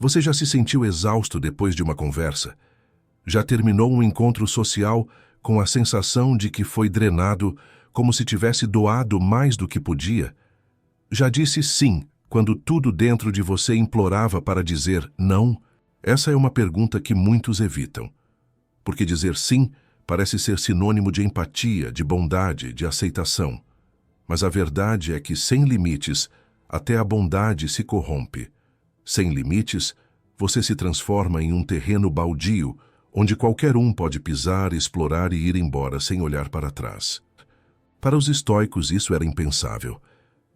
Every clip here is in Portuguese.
Você já se sentiu exausto depois de uma conversa? Já terminou um encontro social com a sensação de que foi drenado, como se tivesse doado mais do que podia? Já disse sim quando tudo dentro de você implorava para dizer não? Essa é uma pergunta que muitos evitam. Porque dizer sim parece ser sinônimo de empatia, de bondade, de aceitação. Mas a verdade é que, sem limites, até a bondade se corrompe. Sem limites, você se transforma em um terreno baldio, onde qualquer um pode pisar, explorar e ir embora sem olhar para trás. Para os estoicos isso era impensável,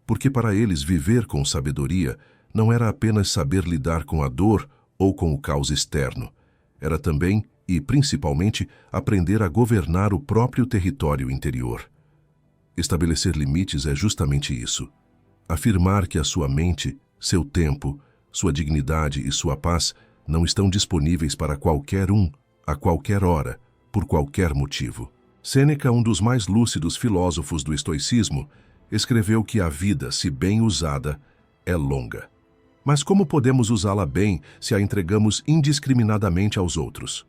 porque para eles viver com sabedoria não era apenas saber lidar com a dor ou com o caos externo. Era também, e principalmente, aprender a governar o próprio território interior. Estabelecer limites é justamente isso. Afirmar que a sua mente, seu tempo, sua dignidade e sua paz não estão disponíveis para qualquer um, a qualquer hora, por qualquer motivo. Sêneca, um dos mais lúcidos filósofos do estoicismo, escreveu que a vida, se bem usada, é longa. Mas como podemos usá-la bem se a entregamos indiscriminadamente aos outros?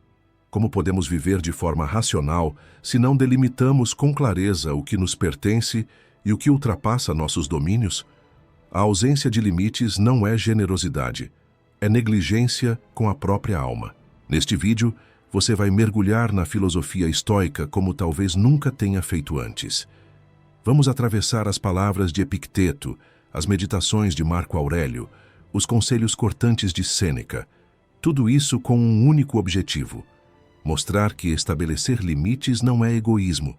Como podemos viver de forma racional se não delimitamos com clareza o que nos pertence e o que ultrapassa nossos domínios? A ausência de limites não é generosidade, é negligência com a própria alma. Neste vídeo, você vai mergulhar na filosofia estoica como talvez nunca tenha feito antes. Vamos atravessar as palavras de Epicteto, as meditações de Marco Aurélio, os conselhos cortantes de Sêneca. Tudo isso com um único objetivo: mostrar que estabelecer limites não é egoísmo,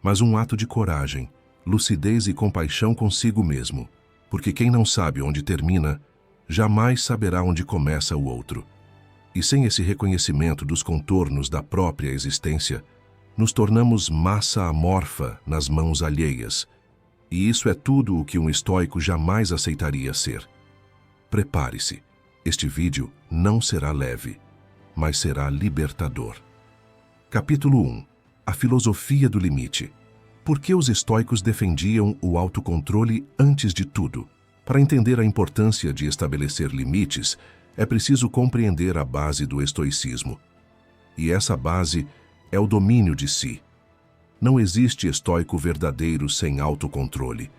mas um ato de coragem, lucidez e compaixão consigo mesmo. Porque quem não sabe onde termina, jamais saberá onde começa o outro. E sem esse reconhecimento dos contornos da própria existência, nos tornamos massa amorfa nas mãos alheias. E isso é tudo o que um estoico jamais aceitaria ser. Prepare-se. Este vídeo não será leve, mas será libertador. Capítulo 1. A filosofia do limite. Por que os estoicos defendiam o autocontrole antes de tudo? Para entender a importância de estabelecer limites, é preciso compreender a base do estoicismo. E essa base é o domínio de si. Não existe estoico verdadeiro sem autocontrole.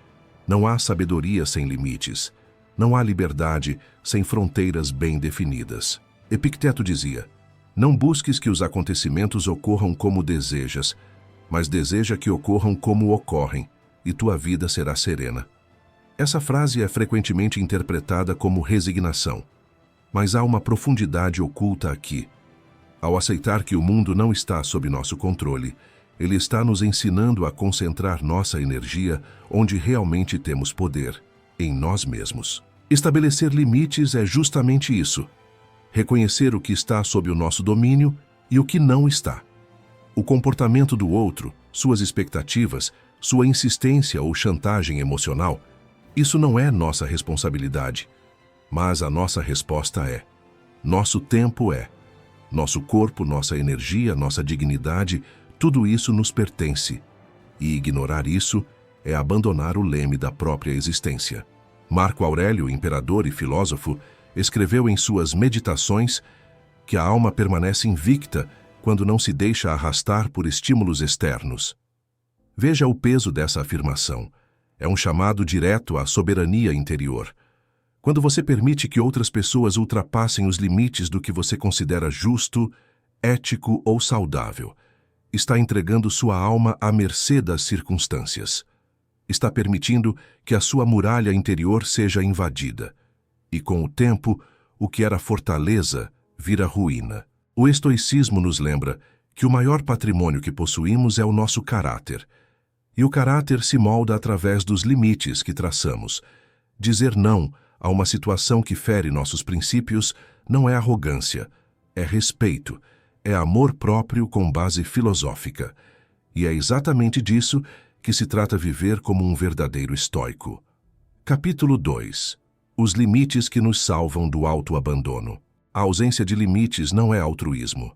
Não há sabedoria sem limites. Não há liberdade sem fronteiras bem definidas. Epicteto dizia: não busques que os acontecimentos ocorram como desejas, mas deseja que ocorram como ocorrem, e tua vida será serena. Essa frase é frequentemente interpretada como resignação, mas há uma profundidade oculta aqui. Ao aceitar que o mundo não está sob nosso controle, ele está nos ensinando a concentrar nossa energia onde realmente temos poder, em nós mesmos. Estabelecer limites é justamente isso: reconhecer o que está sob o nosso domínio e o que não está. O comportamento do outro, suas expectativas, sua insistência ou chantagem emocional, isso não é nossa responsabilidade. Mas a nossa resposta é. Nosso tempo é. Nosso corpo, nossa energia, nossa dignidade, tudo isso nos pertence. E ignorar isso é abandonar o leme da própria existência. Marco Aurélio, imperador e filósofo, escreveu em suas Meditações que a alma permanece invicta quando não se deixa arrastar por estímulos externos. Veja o peso dessa afirmação. É um chamado direto à soberania interior. Quando você permite que outras pessoas ultrapassem os limites do que você considera justo, ético ou saudável, está entregando sua alma à mercê das circunstâncias. Está permitindo que a sua muralha interior seja invadida. E com o tempo, o que era fortaleza vira ruína. O estoicismo nos lembra que o maior patrimônio que possuímos é o nosso caráter. E o caráter se molda através dos limites que traçamos. Dizer não a uma situação que fere nossos princípios não é arrogância, é respeito, é amor próprio com base filosófica. E é exatamente disso que se trata viver como um verdadeiro estoico. Capítulo 2. Os limites que nos salvam do autoabandono. A ausência de limites não é altruísmo,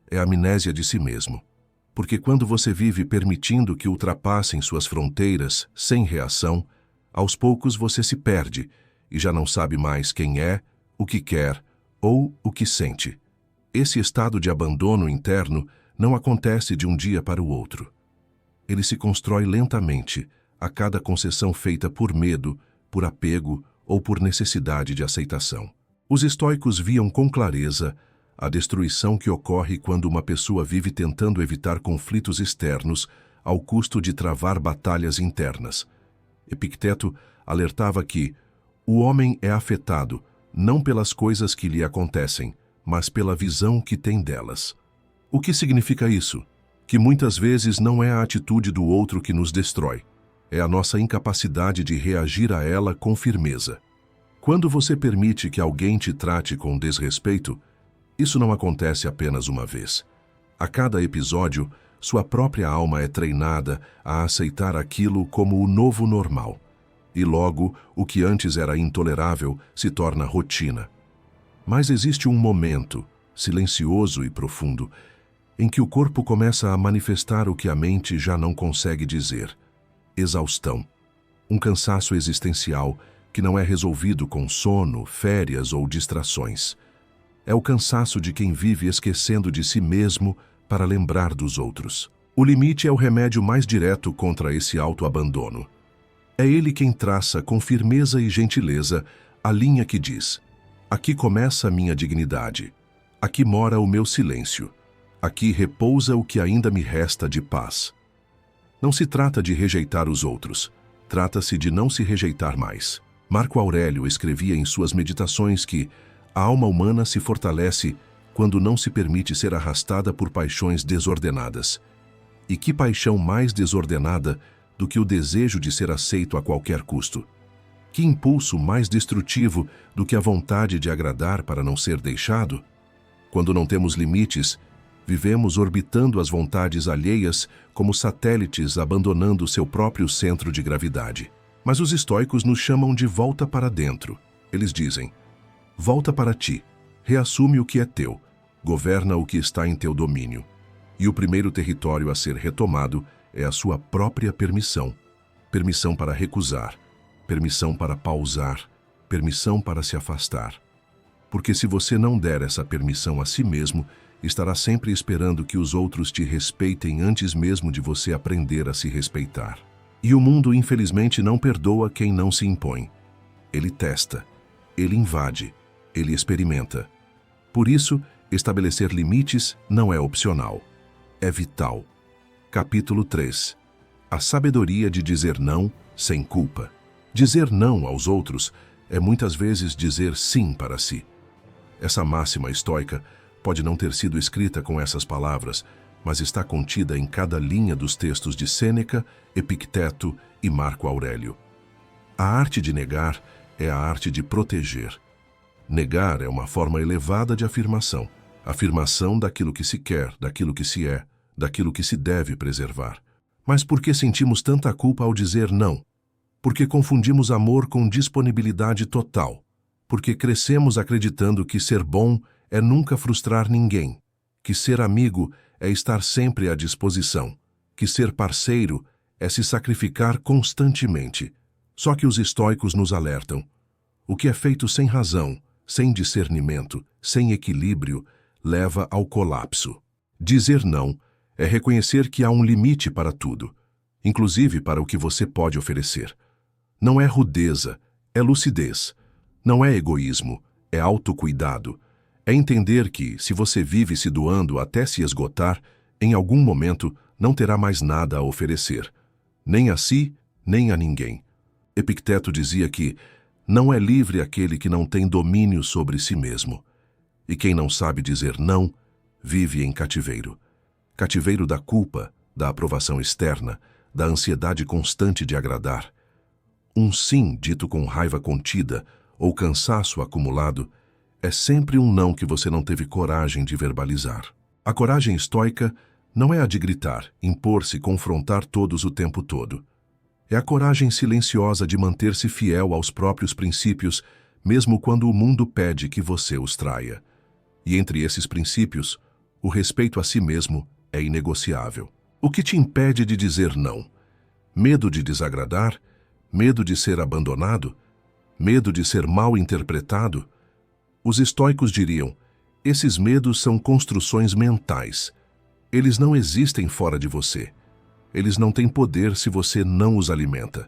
é amnésia de si mesmo. Porque quando você vive permitindo que ultrapassem suas fronteiras sem reação, aos poucos você se perde e já não sabe mais quem é, o que quer ou o que sente. Esse estado de abandono interno não acontece de um dia para o outro. Ele se constrói lentamente, a cada concessão feita por medo, por apego ou por necessidade de aceitação. Os estoicos viam com clareza a destruição que ocorre quando uma pessoa vive tentando evitar conflitos externos ao custo de travar batalhas internas. Epicteto alertava que o homem é afetado não pelas coisas que lhe acontecem, mas pela visão que tem delas. O que significa isso? Que muitas vezes não é a atitude do outro que nos destrói, é a nossa incapacidade de reagir a ela com firmeza. Quando você permite que alguém te trate com desrespeito, isso não acontece apenas uma vez. A cada episódio, sua própria alma é treinada a aceitar aquilo como o novo normal. E logo, o que antes era intolerável se torna rotina. Mas existe um momento, silencioso e profundo, em que o corpo começa a manifestar o que a mente já não consegue dizer. Exaustão. Um cansaço existencial que não é resolvido com sono, férias ou distrações. É o cansaço de quem vive esquecendo de si mesmo para lembrar dos outros. O limite é o remédio mais direto contra esse autoabandono. É ele quem traça com firmeza e gentileza a linha que diz: aqui começa a minha dignidade, aqui mora o meu silêncio, aqui repousa o que ainda me resta de paz. Não se trata de rejeitar os outros, trata-se de não se rejeitar mais. Marco Aurélio escrevia em suas meditações que a alma humana se fortalece quando não se permite ser arrastada por paixões desordenadas. E que paixão mais desordenada do que o desejo de ser aceito a qualquer custo? Que impulso mais destrutivo do que a vontade de agradar para não ser deixado? Quando não temos limites, vivemos orbitando as vontades alheias como satélites abandonando seu próprio centro de gravidade. Mas os estoicos nos chamam de volta para dentro. Eles dizem: volta para ti, reassume o que é teu, governa o que está em teu domínio. E o primeiro território a ser retomado é a sua própria permissão. Permissão para recusar, permissão para pausar, permissão para se afastar. Porque se você não der essa permissão a si mesmo, estará sempre esperando que os outros te respeitem antes mesmo de você aprender a se respeitar. E o mundo, infelizmente, não perdoa quem não se impõe. Ele testa, ele invade, ele experimenta. Por isso, estabelecer limites não é opcional, é vital. Capítulo 3. A sabedoria de dizer não sem culpa. Dizer não aos outros é muitas vezes dizer sim para si. Essa máxima estoica pode não ter sido escrita com essas palavras, mas está contida em cada linha dos textos de Sêneca, Epicteto e Marco Aurélio. A arte de negar é a arte de proteger. Negar é uma forma elevada de afirmação. Afirmação daquilo que se quer, daquilo que se é, daquilo que se deve preservar. Mas por que sentimos tanta culpa ao dizer não? Porque confundimos amor com disponibilidade total. Porque crescemos acreditando que ser bom é nunca frustrar ninguém, que ser amigo é estar sempre à disposição, que ser parceiro é se sacrificar constantemente. Só que os estoicos nos alertam. O que é feito sem razão, sem discernimento, sem equilíbrio, leva ao colapso. Dizer não é reconhecer que há um limite para tudo, inclusive para o que você pode oferecer. Não é rudeza, é lucidez. Não é egoísmo, é autocuidado. É entender que, se você vive se doando até se esgotar, em algum momento não terá mais nada a oferecer, nem a si, nem a ninguém. Epicteto dizia que não é livre aquele que não tem domínio sobre si mesmo. E quem não sabe dizer não, vive em cativeiro. Cativeiro da culpa, da aprovação externa, da ansiedade constante de agradar. Um sim dito com raiva contida ou cansaço acumulado é sempre um não que você não teve coragem de verbalizar. A coragem estoica não é a de gritar, impor-se, confrontar todos o tempo todo. É a coragem silenciosa de manter-se fiel aos próprios princípios, mesmo quando o mundo pede que você os traia. E entre esses princípios, o respeito a si mesmo é inegociável. O que te impede de dizer não? Medo de desagradar? Medo de ser abandonado? Medo de ser mal interpretado? Os estoicos diriam: esses medos são construções mentais. Eles não existem fora de você. Eles não têm poder se você não os alimenta.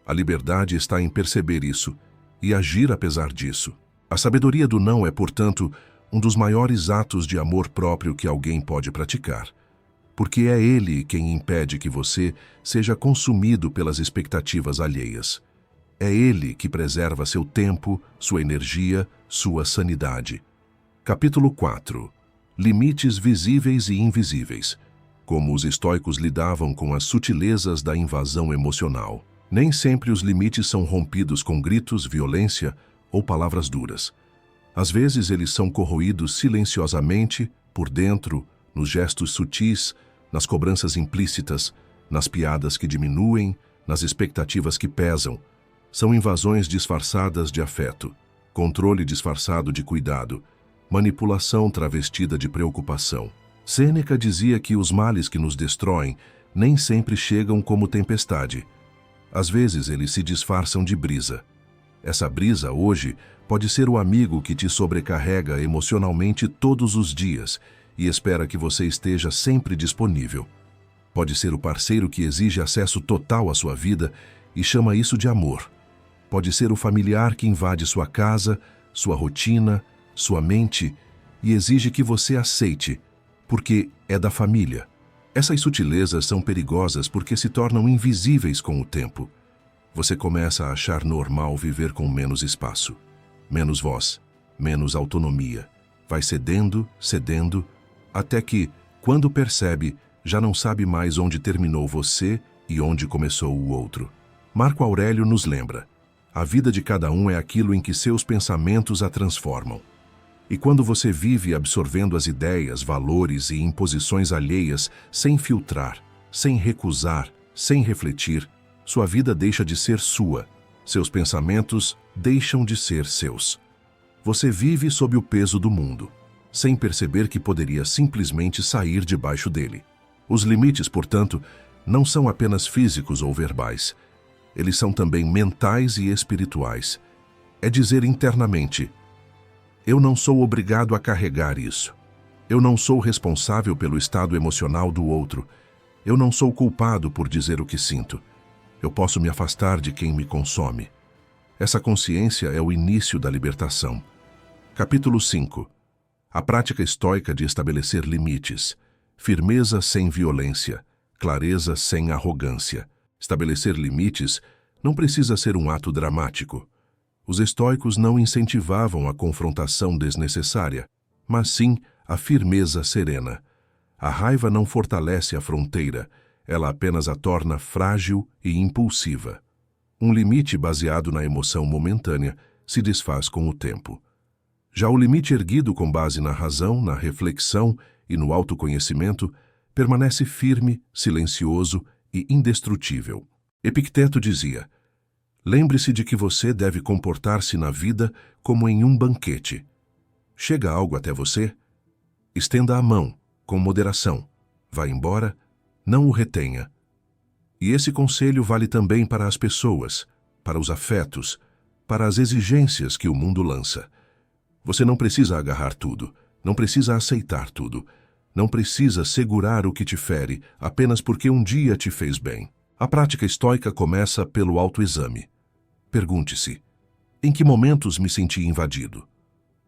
A liberdade está em perceber isso e agir apesar disso. A sabedoria do não é, portanto, um dos maiores atos de amor próprio que alguém pode praticar, porque é ele quem impede que você seja consumido pelas expectativas alheias. É ele que preserva seu tempo, sua energia, sua sanidade. Capítulo 4. Limites visíveis e invisíveis. Como os estoicos lidavam com as sutilezas da invasão emocional. Nem sempre os limites são rompidos com gritos, violência ou palavras duras. Às vezes eles são corroídos silenciosamente, por dentro, nos gestos sutis, nas cobranças implícitas, nas piadas que diminuem, nas expectativas que pesam. São invasões disfarçadas de afeto, controle disfarçado de cuidado, manipulação travestida de preocupação. Sêneca dizia que os males que nos destroem nem sempre chegam como tempestade. Às vezes eles se disfarçam de brisa. Essa brisa, hoje, pode ser o amigo que te sobrecarrega emocionalmente todos os dias e espera que você esteja sempre disponível. Pode ser o parceiro que exige acesso total à sua vida e chama isso de amor. Pode ser o familiar que invade sua casa, sua rotina, sua mente e exige que você aceite, porque é da família. Essas sutilezas são perigosas porque se tornam invisíveis com o tempo. Você começa a achar normal viver com menos espaço, menos voz, menos autonomia. Vai cedendo, até que, quando percebe, já não sabe mais onde terminou você e onde começou o outro. Marco Aurélio nos lembra: a vida de cada um é aquilo em que seus pensamentos a transformam. E quando você vive absorvendo as ideias, valores e imposições alheias sem filtrar, sem recusar, sem refletir, sua vida deixa de ser sua, seus pensamentos deixam de ser seus. Você vive sob o peso do mundo, sem perceber que poderia simplesmente sair debaixo dele. Os limites, portanto, não são apenas físicos ou verbais. Eles são também mentais e espirituais. É dizer internamente: eu não sou obrigado a carregar isso. Eu não sou responsável pelo estado emocional do outro. Eu não sou culpado por dizer o que sinto. Eu posso me afastar de quem me consome. Essa consciência é o início da libertação. Capítulo 5. A prática estoica de estabelecer limites. Firmeza sem violência. Clareza sem arrogância. Estabelecer limites não precisa ser um ato dramático. Os estoicos não incentivavam a confrontação desnecessária, mas sim a firmeza serena. A raiva não fortalece a fronteira, ela apenas a torna frágil e impulsiva. Um limite baseado na emoção momentânea se desfaz com o tempo. Já o limite erguido com base na razão, na reflexão e no autoconhecimento permanece firme, silencioso e indestrutível. Epicteto dizia: lembre-se de que você deve comportar-se na vida como em um banquete. Chega algo até você? Estenda a mão, com moderação. Vá embora, não o retenha. E esse conselho vale também para as pessoas, para os afetos, para as exigências que o mundo lança. Você não precisa agarrar tudo, não precisa aceitar tudo, não precisa segurar o que te fere apenas porque um dia te fez bem. A prática estoica começa pelo autoexame. Pergunte-se: em que momentos me senti invadido?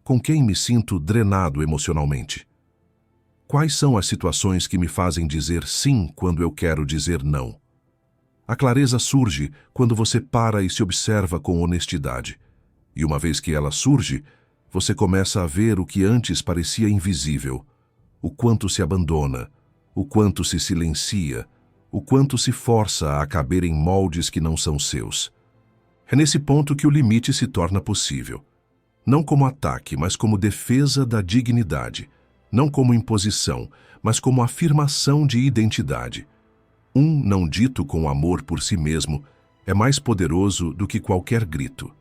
Com quem me sinto drenado emocionalmente? Quais são as situações que me fazem dizer sim quando eu quero dizer não? A clareza surge quando você para e se observa com honestidade. E uma vez que ela surge, você começa a ver o que antes parecia invisível. O quanto se abandona, o quanto se silencia, o quanto se força a caber em moldes que não são seus. É nesse ponto que o limite se torna possível. Não como ataque, mas como defesa da dignidade. Não como imposição, mas como afirmação de identidade. Um não dito com amor por si mesmo é mais poderoso do que qualquer grito.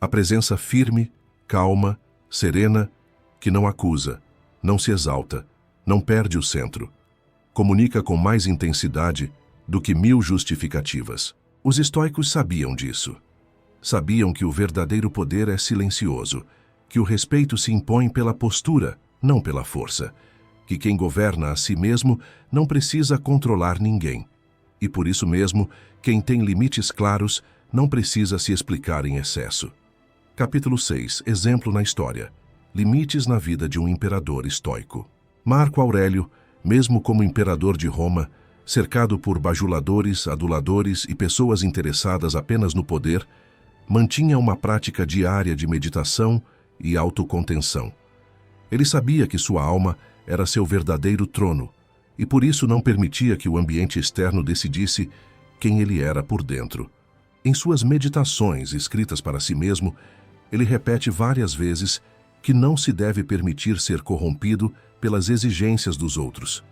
A presença firme, calma, serena, que não acusa, não se exalta, não perde o centro. Comunica com mais intensidade do que 1000 justificativas. Os estoicos sabiam disso. Sabiam que o verdadeiro poder é silencioso. que o respeito se impõe pela postura, não pela força, que quem governa a si mesmo não precisa controlar ninguém. E por isso mesmo, quem tem limites claros não precisa se explicar em excesso. Capítulo 6. Exemplo na história. Limites na vida de um imperador estoico. Marco Aurélio, mesmo como imperador de Roma, cercado por bajuladores, aduladores e pessoas interessadas apenas no poder, mantinha uma prática diária de meditação e autocontenção. Ele sabia que sua alma era seu verdadeiro trono e por isso não permitia que o ambiente externo decidisse quem ele era por dentro. Em suas meditações escritas para si mesmo, ele repete várias vezes que não se deve permitir ser corrompido pelas exigências dos outros,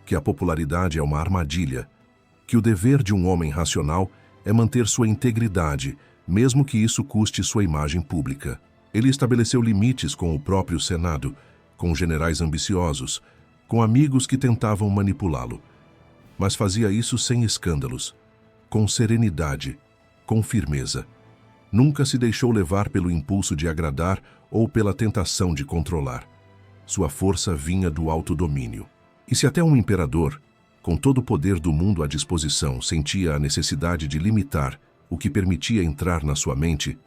que a popularidade é uma armadilha, que o dever de um homem racional é manter sua integridade, mesmo que isso custe sua imagem pública. Ele estabeleceu limites com o próprio Senado, com generais ambiciosos, com amigos que tentavam manipulá-lo. Mas fazia isso sem escândalos, com serenidade, com firmeza. Nunca se deixou levar pelo impulso de agradar ou pela tentação de controlar. Sua força vinha do autodomínio. E se até um imperador, com todo o poder do mundo à disposição, sentia a necessidade de limitar o que permitia entrar na sua mente,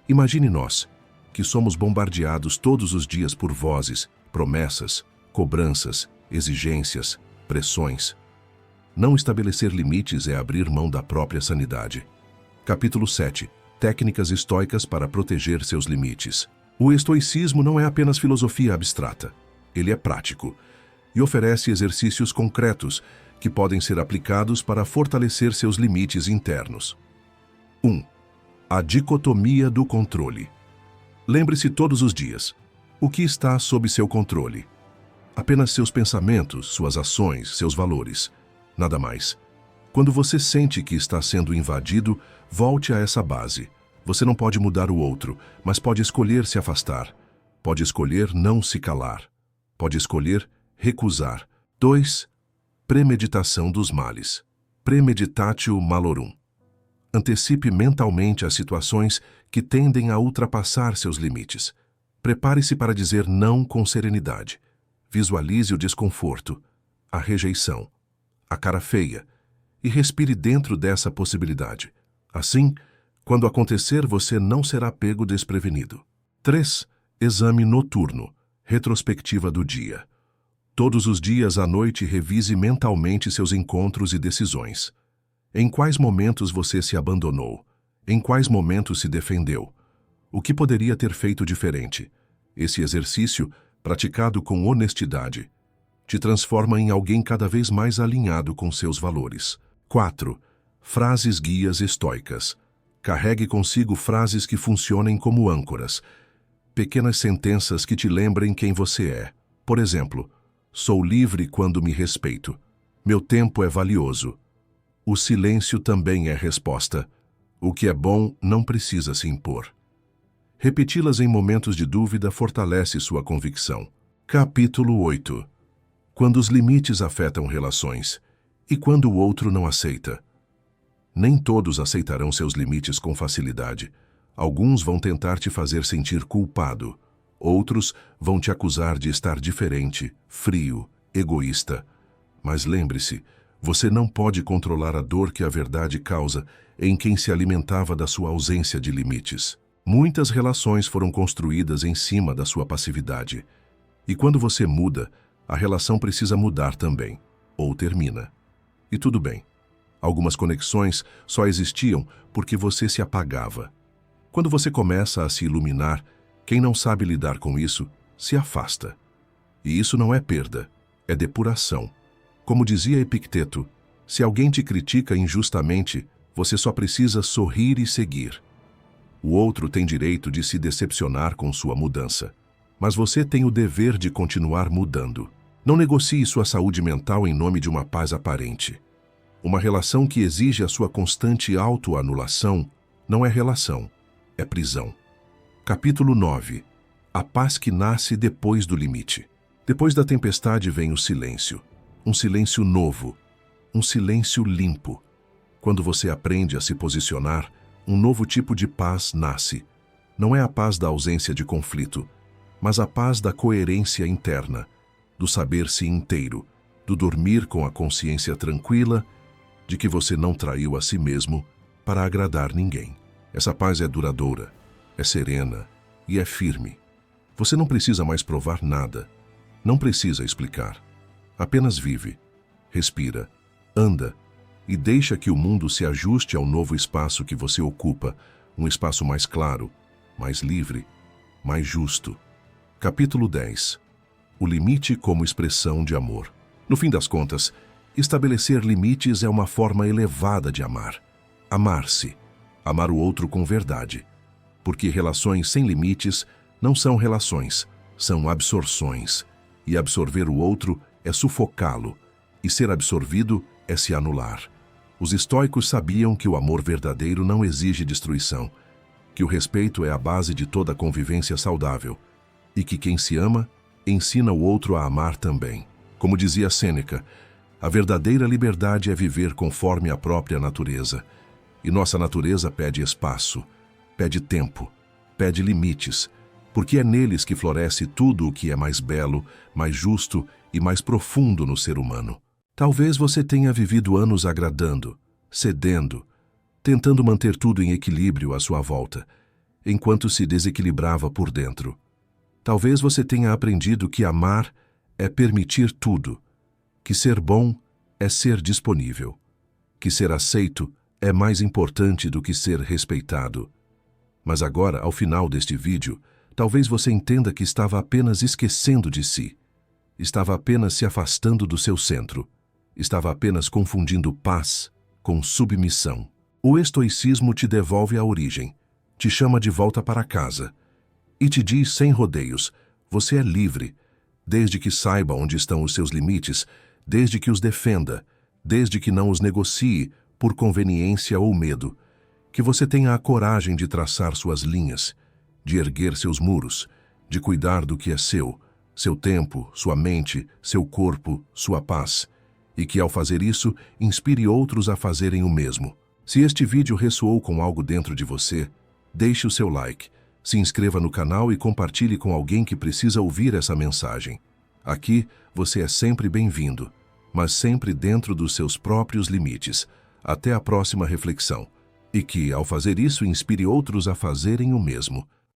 imagine nós, que somos bombardeados todos os dias por vozes, promessas, cobranças, exigências, pressões. Não estabelecer limites é abrir mão da própria sanidade. Capítulo 7. Técnicas estoicas para proteger seus limites. O estoicismo não é apenas filosofia abstrata. Ele é prático e oferece exercícios concretos que podem ser aplicados para fortalecer seus limites internos. 1. A dicotomia do controle. Lembre-se todos os dias: o que está sob seu controle? Apenas seus pensamentos, suas ações, seus valores. Nada mais. Quando você sente que está sendo invadido, volte a essa base. Você não pode mudar o outro, mas pode escolher se afastar. Pode escolher não se calar. Pode escolher recusar. 2. Premeditação dos males. Premeditatio malorum. Antecipe mentalmente as situações que tendem a ultrapassar seus limites. Prepare-se para dizer não com serenidade. Visualize o desconforto, a rejeição, a cara feia, e respire dentro dessa possibilidade. Assim, quando acontecer, você não será pego desprevenido. 3. Exame noturno, retrospectiva do dia. Todos os dias à noite revise mentalmente seus encontros e decisões. Em quais momentos você se abandonou? Em quais momentos se defendeu? O que poderia ter feito diferente? Esse exercício, praticado com honestidade, te transforma em alguém cada vez mais alinhado com seus valores. 4. Frases guias estoicas. Carregue consigo frases que funcionem como âncoras. Pequenas sentenças que te lembrem quem você é. Por exemplo, sou livre quando me respeito. Meu tempo é valioso. O silêncio também é resposta. O que é bom não precisa se impor. Repeti-las em momentos de dúvida fortalece sua convicção. Capítulo 8. Quando os limites afetam relações e quando o outro não aceita. Nem todos aceitarão seus limites com facilidade. Alguns vão tentar te fazer sentir culpado. Outros vão te acusar de estar diferente, frio, egoísta. Mas lembre-se, você não pode controlar a dor que a verdade causa em quem se alimentava da sua ausência de limites. Muitas relações foram construídas em cima da sua passividade. E quando você muda, a relação precisa mudar também, ou termina. E tudo bem. Algumas conexões só existiam porque você se apagava. Quando você começa a se iluminar, quem não sabe lidar com isso, se afasta. E isso não é perda, é depuração. Como dizia Epicteto, se alguém te critica injustamente, você só precisa sorrir e seguir. O outro tem direito de se decepcionar com sua mudança, mas você tem o dever de continuar mudando. Não negocie sua saúde mental em nome de uma paz aparente. Uma relação que exige a sua constante autoanulação não é relação, é prisão. Capítulo 9. A paz que nasce depois do limite. Depois da tempestade vem o silêncio. Um silêncio novo, um silêncio limpo. Quando você aprende a se posicionar, um novo tipo de paz nasce. não é a paz da ausência de conflito, mas a paz da coerência interna, do saber-se inteiro, do dormir com a consciência tranquila de que você não traiu a si mesmo para agradar ninguém. Essa paz é duradoura, é serena e é firme. Você não precisa mais provar nada, não precisa explicar. Apenas vive, respira, anda e deixa que o mundo se ajuste ao novo espaço que você ocupa, um espaço mais claro, mais livre, mais justo. Capítulo 10. O limite como expressão de amor. No fim das contas, estabelecer limites é uma forma elevada de amar. Amar-se, amar o outro com verdade. Porque relações sem limites não são relações, são absorções. E absorver o outro é sufocá-lo, e ser absorvido é se anular. Os estoicos sabiam que o amor verdadeiro não exige destruição, que o respeito é a base de toda convivência saudável, e que quem se ama, ensina o outro a amar também. Como dizia Sêneca, a verdadeira liberdade é viver conforme a própria natureza. E nossa natureza pede espaço, pede tempo, pede limites, porque é neles que floresce tudo o que é mais belo, mais justo e mais profundo no ser humano. Talvez você tenha vivido anos agradando, cedendo, tentando manter tudo em equilíbrio à sua volta, enquanto se desequilibrava por dentro. Talvez você tenha aprendido que amar é permitir tudo, que ser bom é ser disponível, que ser aceito é mais importante do que ser respeitado. Mas agora, ao final deste vídeo, talvez você entenda que estava apenas esquecendo de si, estava apenas se afastando do seu centro, estava apenas confundindo paz com submissão. O estoicismo te devolve à origem, te chama de volta para casa e te diz sem rodeios: você é livre, desde que saiba onde estão os seus limites, desde que os defenda, desde que não os negocie por conveniência ou medo, que você tenha a coragem de traçar suas linhas, de erguer seus muros, de cuidar do que é seu tempo, sua mente, seu corpo, sua paz, e que ao fazer isso, inspire outros a fazerem o mesmo. Se este vídeo ressoou com algo dentro de você, deixe o seu like, se inscreva no canal e compartilhe com alguém que precisa ouvir essa mensagem. Aqui, você é sempre bem-vindo, mas sempre dentro dos seus próprios limites. Até a próxima reflexão. E que, ao fazer isso, inspire outros a fazerem o mesmo.